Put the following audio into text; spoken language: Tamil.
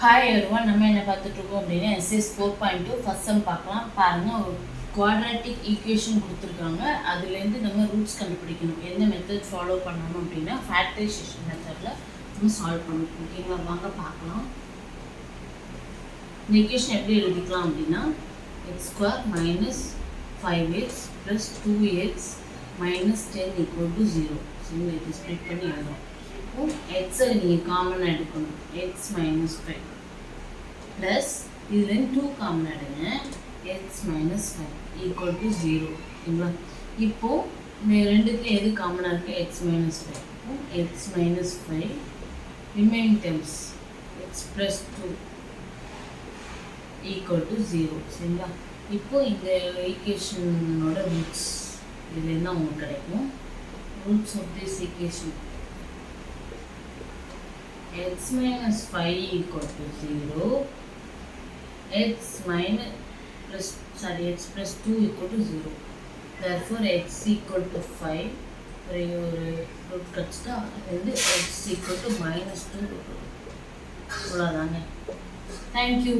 ஹாய் எவ்ரிவன், நம்ம என்ன பார்த்துட்டு இருக்கோம் அப்படின்னா எஸ்எஸ் 4.2 ஃபர்ஸ்ட் சம் பார்க்கலாம். பாருங்க, ஒரு குவாட்ராட்டிக் ஈக்குவேஷன் கொடுத்துருக்காங்க. அதுலேருந்து நம்ம ரூட்ஸ் கண்டுபிடிக்கணும். எந்த மெத்தட் ஃபாலோ பண்ணணும் அப்படின்னா ஃபேக்டரைசேஷன் மெத்தடில் நம்ம சால்வ் பண்ணணும். ஓகேங்களா, வாங்க பார்க்கலாம். இந்த ஈக்குவேஷன் எப்படி எழுதிக்கலாம் அப்படின்னா x² minus 5x plus 2x minus 10 = 0. சரிங்களா, இது ஸ்ப்ளிட் பண்ணி எழுதுறோம். எக்ஸை நீங்கள் காமனாக எடுக்கணும். எக்ஸ் மைனஸ் 5 ப்ளஸ் இதுலேருந்து 2 காமனாக எடுங்க. X minus 5 = 0. ஓகேங்களா, இப்போது இந்த ரெண்டுத்துலேயும் எது காமனாக இருக்குது? X minus 5. X minus 5 remaining terms X plus 2 = 0. சரிங்களா, இப்போது இந்த ஈக்குவேஷனோட ரூட்ஸ் இதுலேருந்து உங்களுக்கு கிடைக்கும். Roots of this equation x minus 5 = 0, x plus 2 = 0. Therefore x = 5. ஒரு ரூட் கட்சிட்டா அது வந்து x = -2. அவ்வளோதாங்க. தேங்க்யூ.